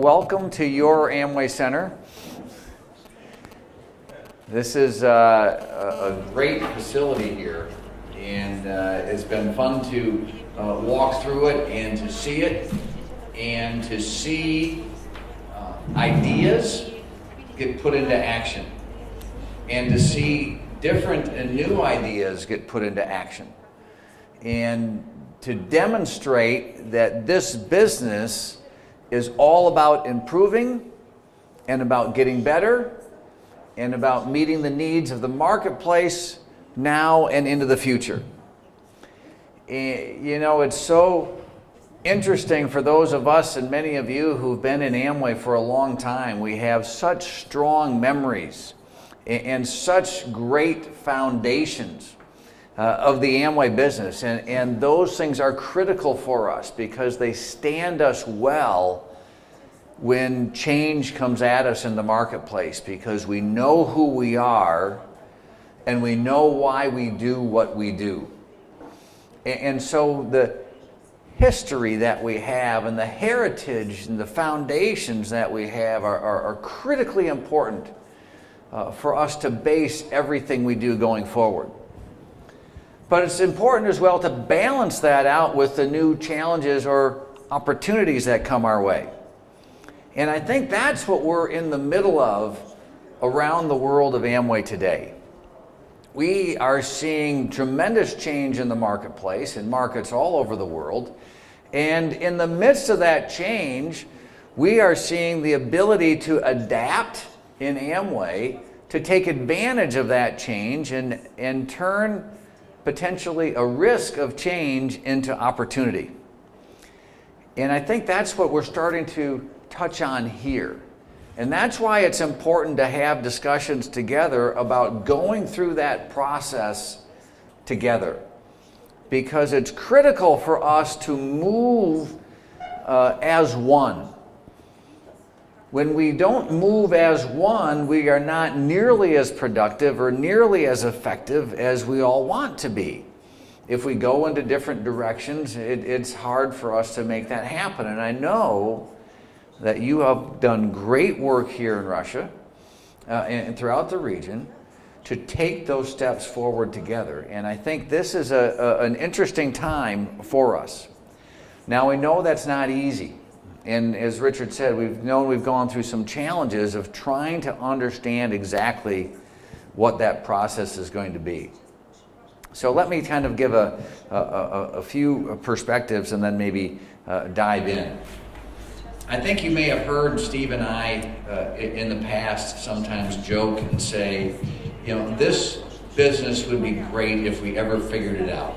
welcome to your Amway Center. This is a great facility here, and it's been fun to walk through it and to see it, and to see ideas get put into action, and to see different and new ideas get put into action, and to demonstrate that this business is all about improving and about getting better and about meeting the needs of the marketplace now and into the future. You know, it's so interesting for those of us and many of you who've been in Amway for a long time. We have such strong memories and such great foundations of the Amway business, and those things are critical for us because they stand us well when change comes at us in the marketplace, because we know who we are and we know why we do what we do. And so the history that we have and the heritage and the foundations that we have are critically important for us to base everything we do going forward. But it's important as well to balance that out with the new challenges or opportunities that come our way. And I think that's what we're in the middle of around the world of Amway today. We are seeing tremendous change in the marketplace, in markets all over the world. And in the midst of that change, we are seeing the ability to adapt in Amway to take advantage of that change and turn potentially a risk of change into opportunity. And I think that's what we're starting to touch on here. And that's why it's important to have discussions together about going through that process together, because it's critical for us to move as one. When we don't move as one, we are not nearly as productive or nearly as effective as we all want to be. If we go into different directions, it's hard for us to make that happen. And I know that you have done great work here in Russia and throughout the region to take those steps forward together. And I think this is an interesting time for us. Now, we know that's not easy. And as Richard said, we've gone through some challenges of trying to understand exactly what that process is going to be. So let me kind of give a few perspectives and then maybe dive in. I think you may have heard Steve and I in the past sometimes joke and say, you know, this business would be great if we ever figured it out.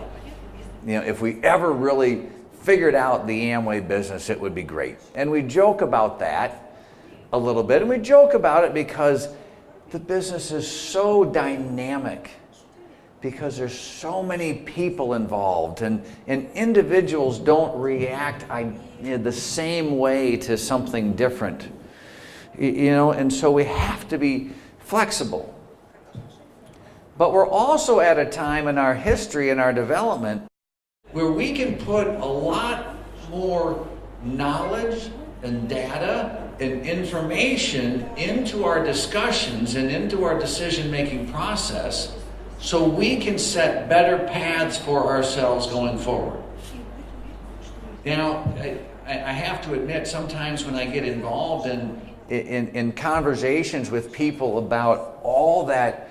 You know, if we ever really figured out the Amway business, it would be great. And we joke about that a little bit, and we joke about it because the business is so dynamic, because there's so many people involved, and individuals don't react the same way to something different, you know, and so we have to be flexible. But we're also at a time in our history and our development where we can put a lot more knowledge and data and information into our discussions and into our decision-making process, so we can set better paths for ourselves going forward. You know, I have to admit, sometimes when I get involved in conversations with people about all that,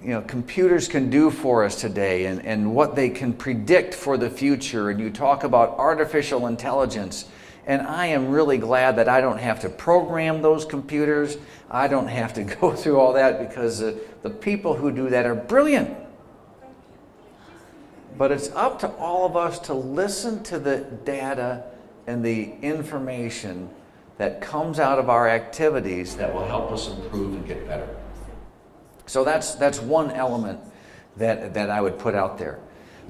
you know, computers can do for us today and what they can predict for the future, and you talk about artificial intelligence, and I am really glad that I don't have to program those computers. I don't have to go through all that, because the people who do that are brilliant. But it's up to all of us to listen to the data and the information that comes out of our activities that will help us improve and get better. So that's one element that I would put out there.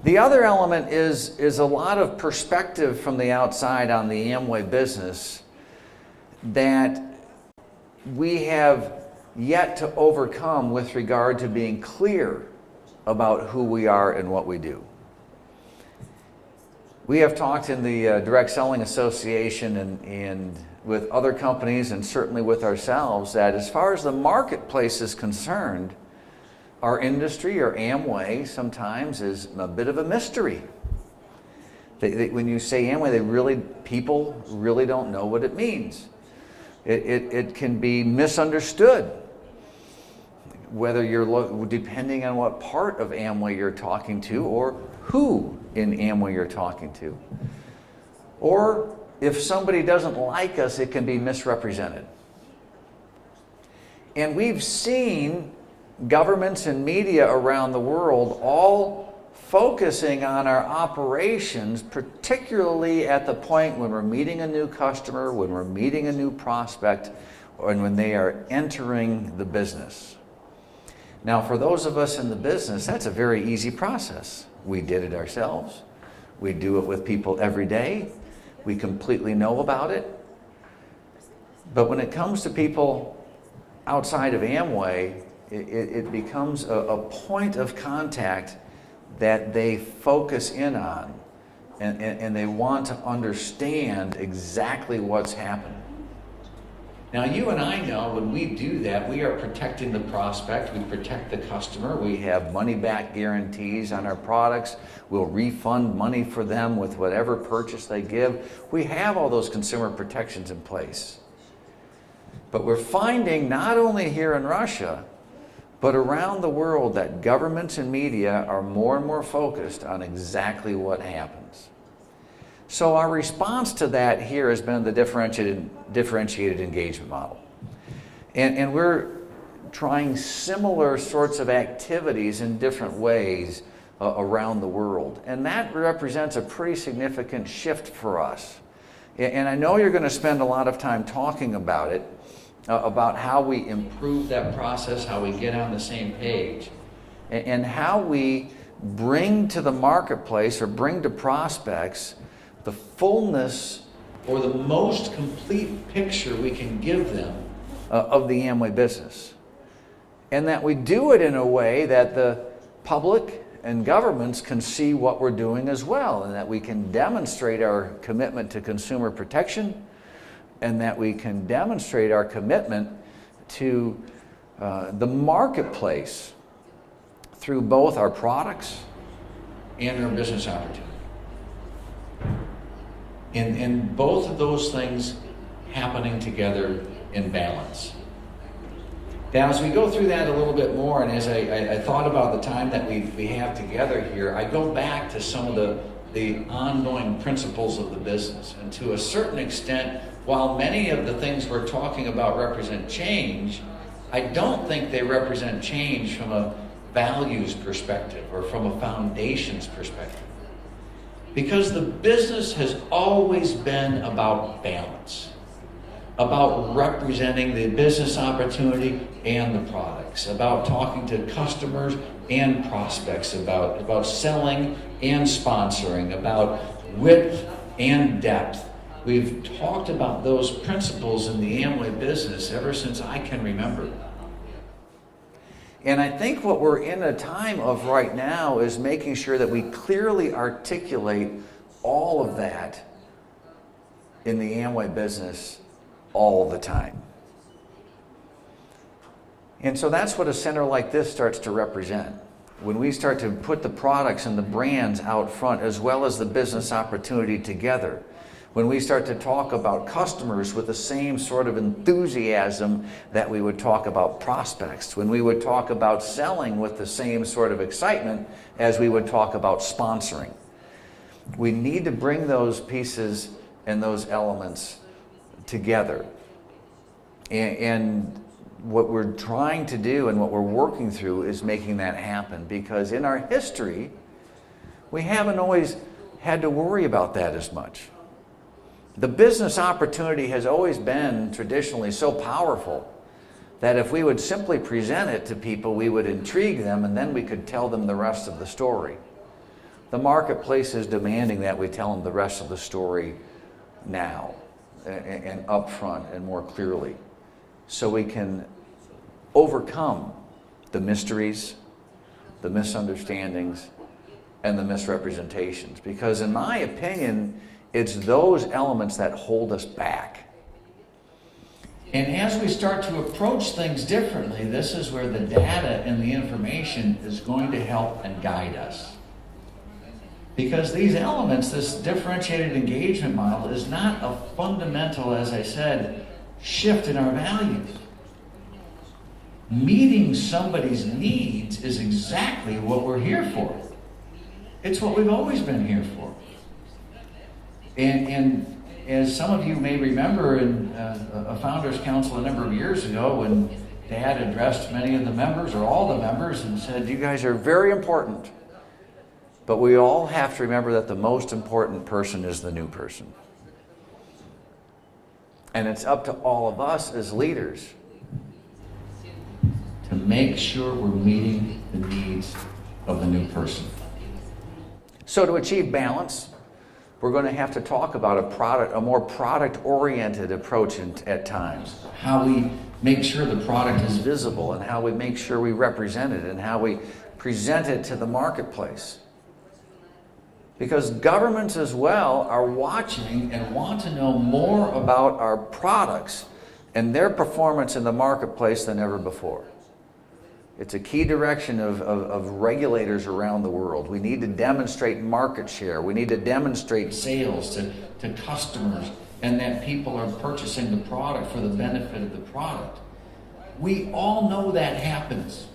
The other element is a lot of perspective from the outside on the Amway business that we have yet to overcome with regard to being clear about who we are and what we do. We have talked in the Direct Selling Association and with other companies and certainly with ourselves that as far as the marketplace is concerned, our industry or Amway sometimes is a bit of a mystery. When you say Amway, people really don't know what it means. It can be misunderstood, whether you're depending on what part of Amway you're talking to or who in Amway you're talking to. Or if somebody doesn't like us, it can be misrepresented. And we've seen governments and media around the world all focusing on our operations, particularly at the point when we're meeting a new customer, when we're meeting a new prospect, or when they are entering the business. Now, for those of us in the business, that's a very easy process. We did it ourselves. We do it with people every day. We completely know about it. But when it comes to people outside of Amway, it becomes a point of contact that they focus in on, and they want to understand exactly what's happening. Now, you and I know when we do that, we are protecting the prospect, we protect the customer, we have money-back guarantees on our products, we'll refund money for them with whatever purchase they give. We have all those consumer protections in place. But we're finding, not only here in Russia, but around the world, that governments and media are more and more focused on exactly what happens. So our response to that here has been the differentiated engagement model. And we're trying similar sorts of activities in different ways around the world. And that represents a pretty significant shift for us. And I know you're going to spend a lot of time talking about it, about how we improve that process, how we get on the same page, and how we bring to the marketplace or bring to prospects the fullness or the most complete picture we can give them of the Amway business. And that we do it in a way that the public and governments can see what we're doing as well, and that we can demonstrate our commitment to consumer protection, and that we can demonstrate our commitment to the marketplace through both our products and our business opportunity. And both of those things happening together in balance. Now, as we go through that a little bit more, and as I thought about the time that we have together here, I go back to some of the ongoing principles of the business. And to a certain extent, while many of the things we're talking about represent change, I don't think they represent change from a values perspective or from a foundations perspective. Because the business has always been about balance, about representing the business opportunity and the products, about talking to customers and prospects, about selling and sponsoring, about width and depth. We've talked about those principles in the Amway business ever since I can remember. And I think what we're in a time of right now is making sure that we clearly articulate all of that in the Amway business all the time. And so that's what a center like this starts to represent. When we start to put the products and the brands out front as well as the business opportunity together, when we start to talk about customers with the same sort of enthusiasm that we would talk about prospects, when we would talk about selling with the same sort of excitement as we would talk about sponsoring. We need to bring those pieces and those elements together. And what we're trying to do and what we're working through is making that happen, because in our history, we haven't always had to worry about that as much. The business opportunity has always been traditionally so powerful that if we would simply present it to people, we would intrigue them, and then we could tell them the rest of the story. The marketplace is demanding that we tell them the rest of the story now and up front and more clearly, so we can overcome the mysteries, the misunderstandings, and the misrepresentations. Because in my opinion, it's those elements that hold us back. And as we start to approach things differently, this is where the data and the information is going to help and guide us. Because these elements, this differentiated engagement model, is not a fundamental, as I said, shift in our values. Meeting somebody's needs is exactly what we're here for. It's what we've always been here for. And as some of you may remember in a Founders Council a number of years ago, when Dad addressed many of the members, or all the members, and said, you guys are very important, but we all have to remember that the most important person is the new person. And it's up to all of us as leaders to make sure we're meeting the needs of the new person. So to achieve balance, we're going to have to talk about a more product-oriented approach at times. How we make sure the product is visible, and how we make sure we represent it, and how we present it to the marketplace. Because governments as well are watching and want to know more about our products and their performance in the marketplace than ever before. It's a key direction of regulators around the world. We need to demonstrate market share. We need to demonstrate sales to customers, and that people are purchasing the product for the benefit of the product. We all know that happens.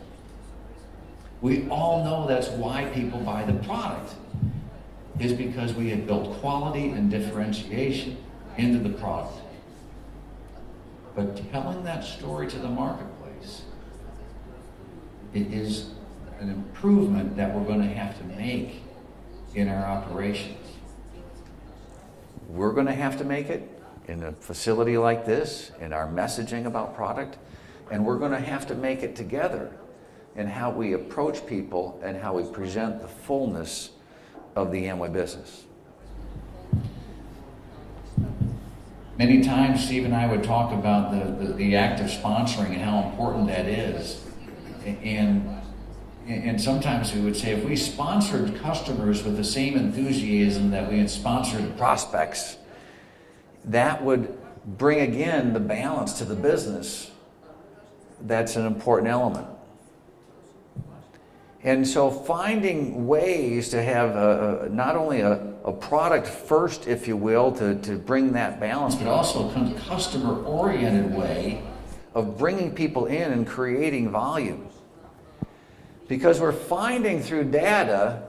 We all know that's why people buy the product, is because we have built quality and differentiation into the product. But telling that story to the marketplace, it is an improvement that we're going to have to make in our operations. We're going to have to make it in a facility like this, in our messaging about product, and we're going to have to make it together in how we approach people and how we present the fullness of the Amway business. Many times Steve and I would talk about the act of sponsoring and how important that is. And sometimes we would say, if we sponsored customers with the same enthusiasm that we had sponsored prospects, that would bring again the balance to the business. That's an important element. And so finding ways to have not only a product first, if you will, to bring that balance, but also a customer-oriented way of bringing people in and creating volume. Because we're finding through data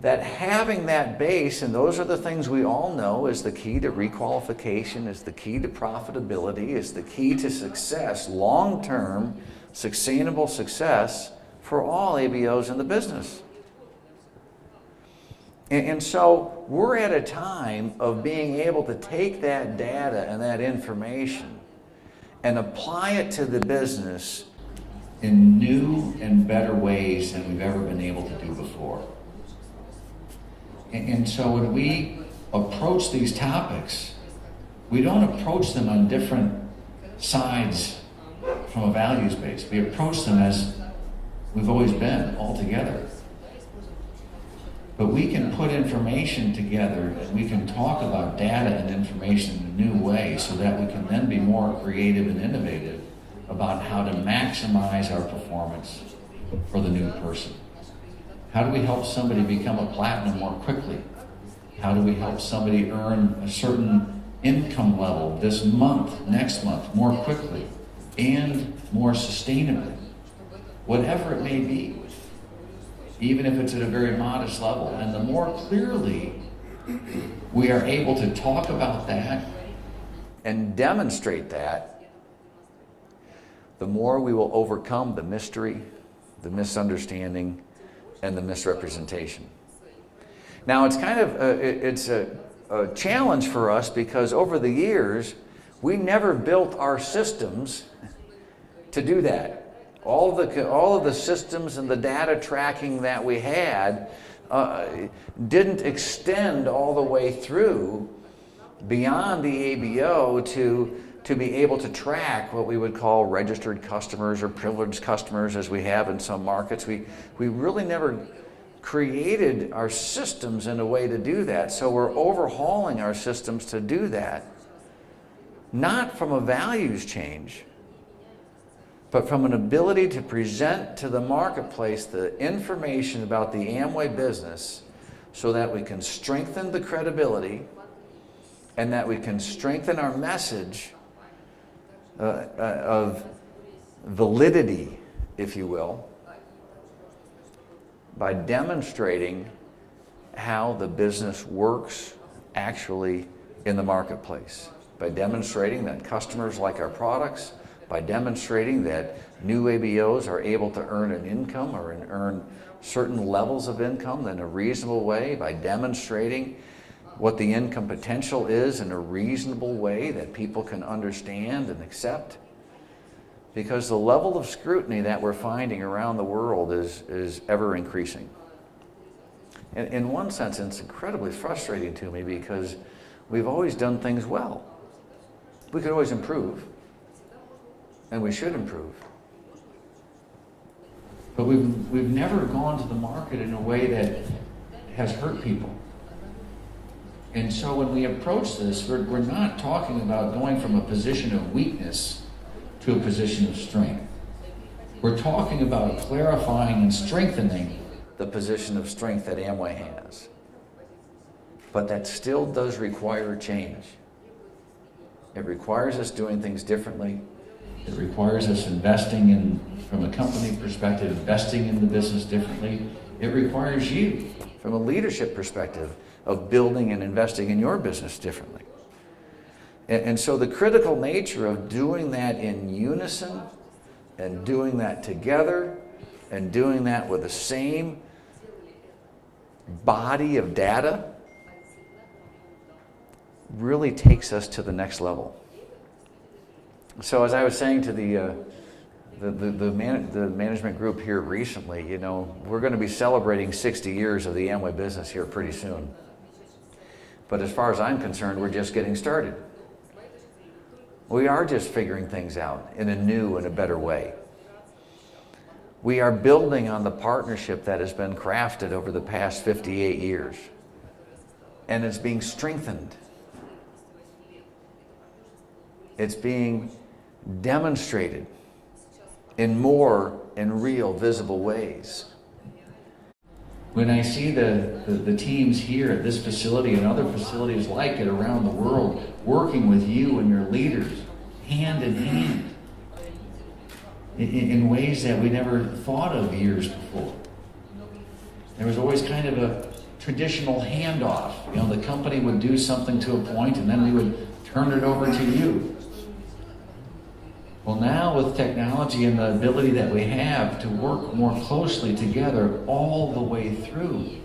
that having that base, and those are the things we all know, is the key to requalification, is the key to profitability, is the key to success, long-term, sustainable success for all ABOs in the business. And so we're at a time of being able to take that data and that information and apply it to the business in new and better ways than we've ever been able to do before. And so when we approach these topics, we don't approach them on different sides from a values base. We approach them as we've always been, all together. But we can put information together, and we can talk about data and information in a new way so that we can then be more creative and innovative about how to maximize our performance for the new person. How do we help somebody become a platinum more quickly? How do we help somebody earn a certain income level this month, next month, more quickly and more sustainably? Whatever it may be, even if it's at a very modest level. And the more clearly we are able to talk about that and demonstrate that, the more we will overcome the mystery, the misunderstanding, and the misrepresentation. Now, it's kind of a challenge for us, because over the years, we never built our systems to do that. All of the systems and the data tracking that we had didn't extend all the way through beyond the ABO to be able to track what we would call registered customers or privileged customers, as we have in some markets. We really never created our systems in a way to do that, so we're overhauling our systems to do that. not from a values change, but from an ability to present to the marketplace the information about the Amway business so that we can strengthen the credibility and that we can strengthen our message of validity, if you will, by demonstrating how the business works actually in the marketplace, by demonstrating that customers like our products, by demonstrating that new ABOs are able to earn an income or earn certain levels of income in a reasonable way, by demonstrating what the income potential is in a reasonable way that people can understand and accept. Because the level of scrutiny that we're finding around the world is ever increasing. And in one sense, it's incredibly frustrating to me because we've always done things well. We could always improve, and we should improve. But we've never gone to the market in a way that has hurt people. And so when we approach this, we're not talking about going from a position of weakness to a position of strength. We're talking about clarifying and strengthening the position of strength that Amway has. But that still does require change. It requires us doing things differently. It requires us investing in, from a company perspective, investing in the business differently. It requires you, from a leadership perspective, of building and investing in your business differently. And so the critical nature of doing that in unison and doing that together and doing that with the same body of data really takes us to the next level. So as I was saying to the management group here recently, you know, we're going to be celebrating 60 years of the Amway business here pretty soon. But as far as I'm concerned, we're just getting started. We are just figuring things out in a new and a better way. We are building on the partnership that has been crafted over the past 58 years. And it's being strengthened. It's being demonstrated in more and real visible ways. When I see the teams here at this facility and other facilities like it around the world working with you and your leaders hand in hand in ways that we never thought of years before. There was always kind of a traditional handoff. You know, the company would do something to a point and then we would turn it over to you. Well, now with technology and the ability that we have to work more closely together all the way through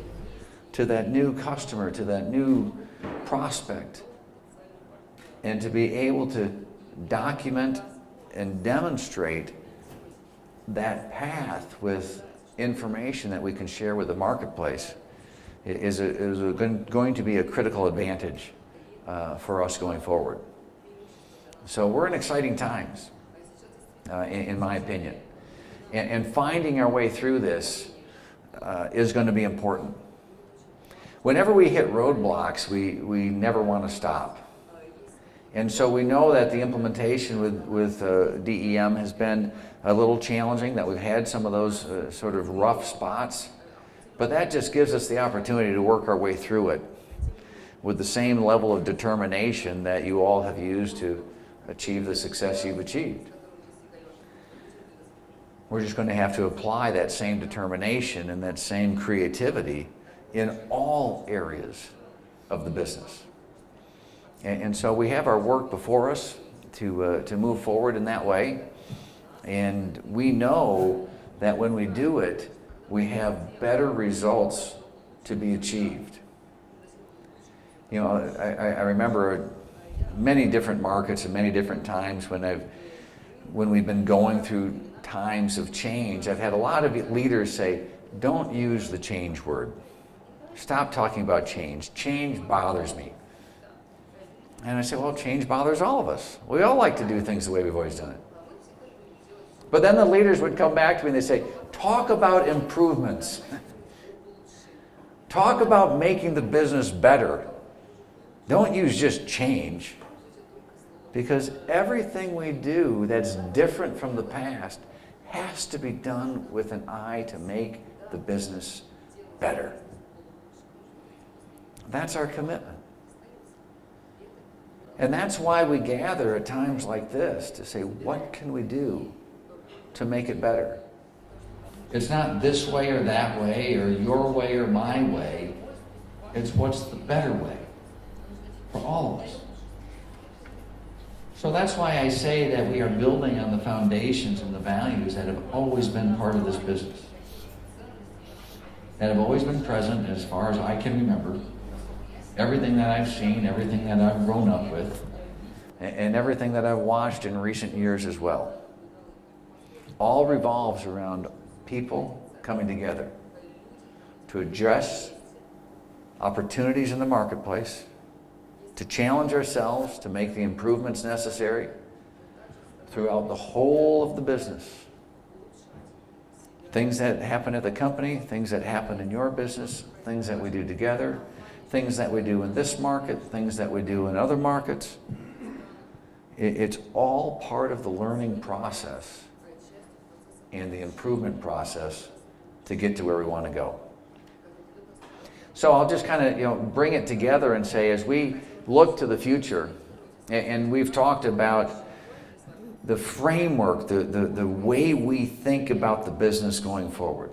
to that new customer, to that new prospect, and to be able to document and demonstrate that path with information that we can share with the marketplace is going to be a critical advantage for us going forward. So we're in exciting times. In my opinion. And finding our way through this is going to be important. Whenever we hit roadblocks, we never want to stop. And so we know that the implementation with DEM has been a little challenging, that we've had some of those sort of rough spots, but that just gives us the opportunity to work our way through it with the same level of determination that you all have used to achieve the success you've achieved. We're just going to have to apply that same determination and that same creativity in all areas of the business. And so we have our work before us to move forward in that way. And we know that when we do it, we have better results to be achieved. You know, I remember many different markets and many different times when we've been going through times of change. I've had a lot of leaders say, don't use the change word. Stop talking about change. Change bothers me. And I say, well, change bothers all of us. We all like to do things the way we've always done it. But then the leaders would come back to me and they say, talk about improvements. Talk about making the business better. Don't use just change. Because everything we do that's different from the past has to be done with an eye to make the business better. That's our commitment. And that's why we gather at times like this to say, what can we do to make it better? It's not this way or that way or your way or my way. It's what's the better way for all of us. So that's why I say that we are building on the foundations and the values that have always been part of this business. That have always been present as far as I can remember. Everything that I've seen, everything that I've grown up with, and everything that I've watched in recent years as well, all revolves around people coming together to address opportunities in the marketplace, to challenge ourselves, to make the improvements necessary throughout the whole of the business. Things that happen at the company, things that happen in your business, things that we do together, things that we do in this market, things that we do in other markets. It's all part of the learning process and the improvement process to get to where we want to go. So I'll just kind of bring it together and say, as we look to the future, and we've talked about the framework, the way we think about the business going forward.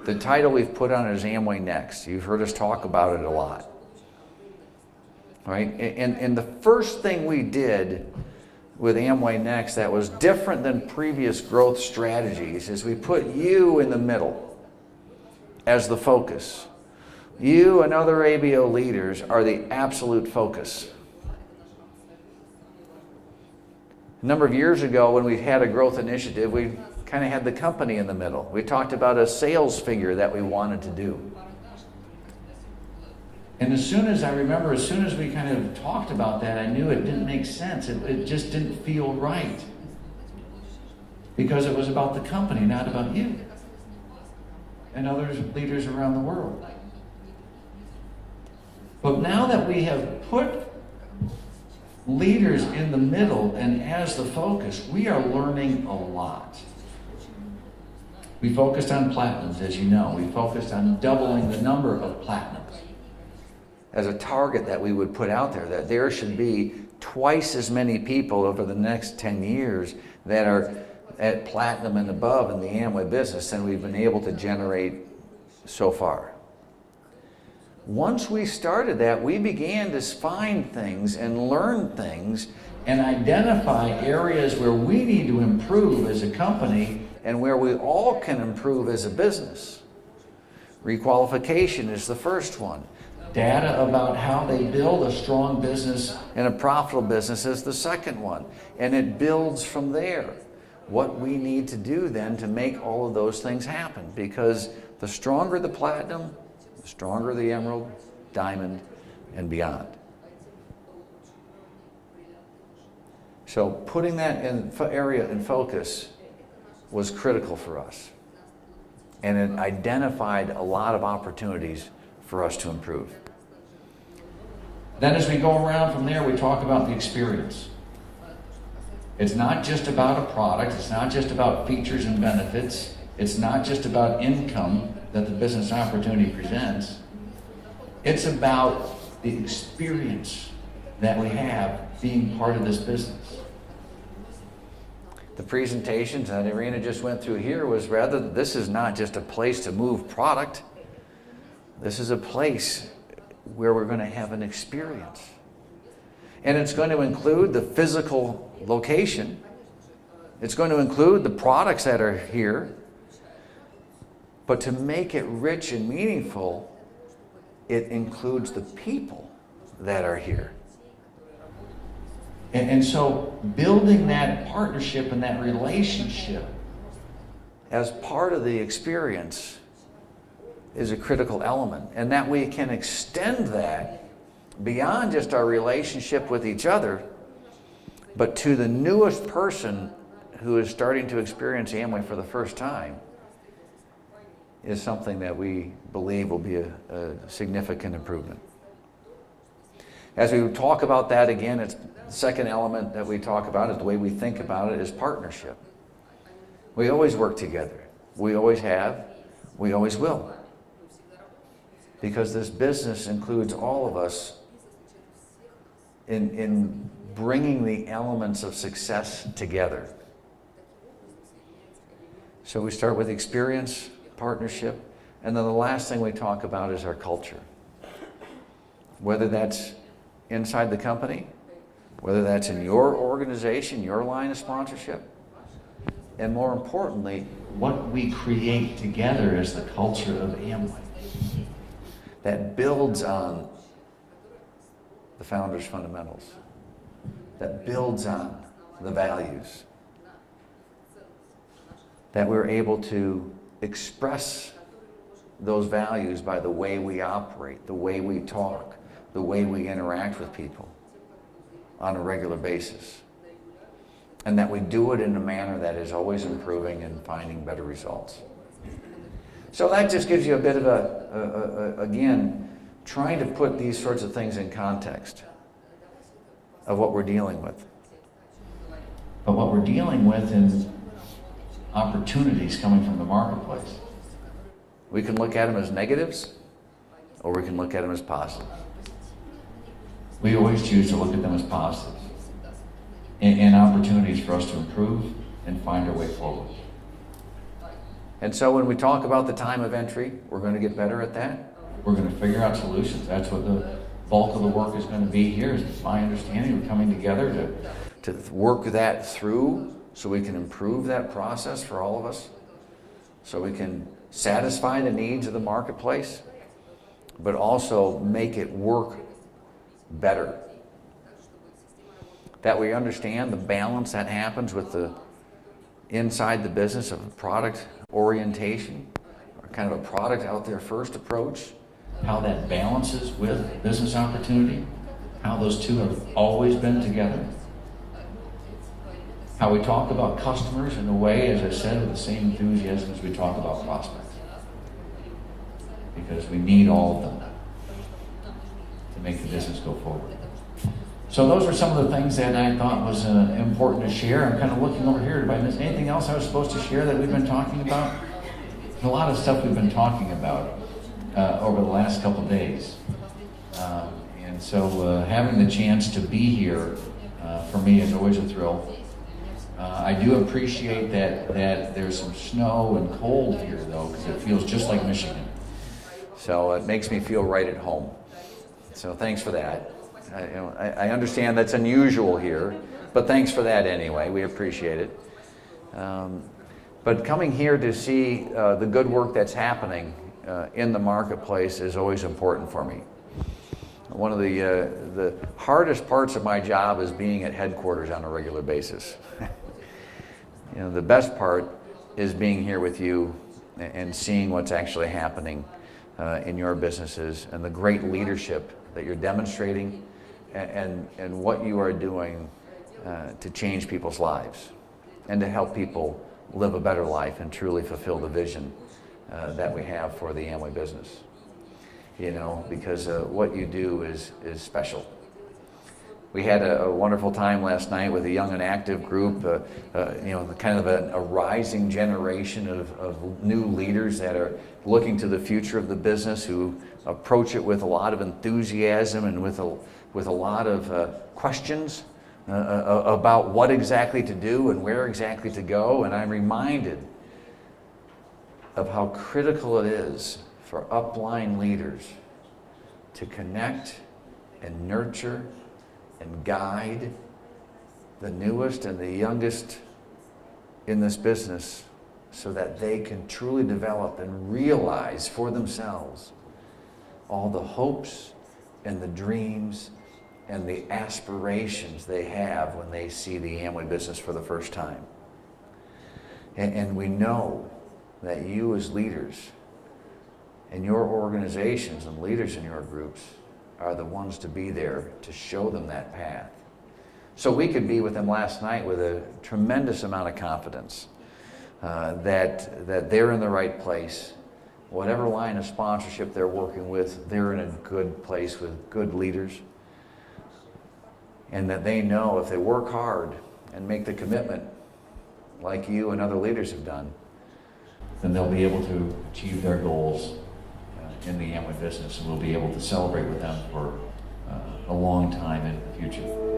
The title we've put on it is Amway Next. You've heard us talk about it a lot. Right? And the first thing we did with Amway Next that was different than previous growth strategies is we put you in the middle as the focus. You and other ABO leaders are the absolute focus. A number of years ago when we had a growth initiative, we kind of had the company in the middle. We talked about a sales figure that we wanted to do. And as soon as we kind of talked about that, I knew it didn't make sense. It just didn't feel right. Because it was about the company, not about you and other leaders around the world. But now that we have put leaders in the middle and as the focus, we are learning a lot. We focused on platinums, as you know. We focused on doubling the number of platinums as a target that we would put out there, that there should be twice as many people over the next 10 years that are at platinum and above in the Amway business than we've been able to generate so far. Once we started that, we began to find things and learn things and identify areas where we need to improve as a company and where we all can improve as a business. Requalification is the first one. Data about how they build a strong business and a profitable business is the second one. And it builds from there. What we need to do then to make all of those things happen. Because the stronger the platinum, the stronger the emerald, diamond, and beyond. So putting that area in focus was critical for us. And it identified a lot of opportunities for us to improve. Then as we go around from there, we talk about the experience. It's not just about a product. It's not just about features and benefits. It's not just about income that the business opportunity presents. It's about the experience that we have being part of this business. The presentations that Irina just went through here was rather, this is not just a place to move product. This is a place where we're going to have an experience. And it's going to include the physical location. It's going to include the products that are here. But to make it rich and meaningful, it includes the people that are here. And so building that partnership and that relationship as part of the experience is a critical element. And that we can extend that beyond just our relationship with each other, but to the newest person who is starting to experience Amway for the first time is something that we believe will be a significant improvement. As we talk about that again, it's the second element that we talk about is the way we think about it is partnership. We always work together. We always have. We always will. Because this business includes all of us in bringing the elements of success together. So we start with experience, partnership, and then the last thing we talk about is our culture. Whether that's inside the company, whether that's in your organization, your line of sponsorship, and more importantly, what we create together as the culture of Amway that builds on the founder's fundamentals, that builds on the values, that we're able to express those values by the way we operate, the way we talk, the way we interact with people on a regular basis. And that we do it in a manner that is always improving and finding better results. So that just gives you a bit of again, trying to put these sorts of things in context of what we're dealing with. But what we're dealing with is opportunities coming from the marketplace. We can look at them as negatives, or we can look at them as positives. We always choose to look at them as positives and opportunities for us to improve and find our way forward. And so when we talk about the time of entry, we're going to get better at that. We're going to figure out solutions. That's what the bulk of the work is going to be here, is my understanding. We're coming together to work that through so we can improve that process for all of us, so we can satisfy the needs of the marketplace, but also make it work better. That we understand the balance that happens with the inside the business of a product orientation, or kind of a product out there first approach, how that balances with business opportunity, how those two have always been together, how we talk about customers in a way, as I said, with the same enthusiasm as we talk about prospects, because we need all of them to make the business go forward. So those are some of the things that I thought was important to share. I'm kind of looking over here. Did I miss anything else I was supposed to share that we've been talking about? There's a lot of stuff we've been talking about over the last couple days. And so having the chance to be here for me is always a thrill. I do appreciate that there's some snow and cold here, though, because it feels just like Michigan. So it makes me feel right at home. So thanks for that. I understand that's unusual here, but thanks for that anyway. We appreciate it. But coming here to see the good work that's happening in the marketplace is always important for me. One of the hardest parts of my job is being at headquarters on a regular basis. The best part is being here with you and seeing what's actually happening in your businesses and the great leadership that you're demonstrating and what you are doing to change people's lives and to help people live a better life and truly fulfill the vision that we have for the Amway business. Because what you do is special. We had a wonderful time last night with a young and active group, kind of a rising generation of new leaders that are looking to the future of the business, who approach it with a lot of enthusiasm and with a lot of questions about what exactly to do and where exactly to go. And I'm reminded of how critical it is for upline leaders to connect and nurture and guide the newest and the youngest in this business so that they can truly develop and realize for themselves all the hopes and the dreams and the aspirations they have when they see the Amway business for the first time. And we know that you as leaders in your organizations and leaders in your groups are the ones to be there to show them that path. So we could be with them last night with a tremendous amount of confidence that they're in the right place. Whatever line of sponsorship they're working with, they're in a good place with good leaders. and that they know if they work hard and make the commitment like you and other leaders have done, then they'll be able to achieve their goals in the Amway business, and we'll be able to celebrate with them for a long time in the future.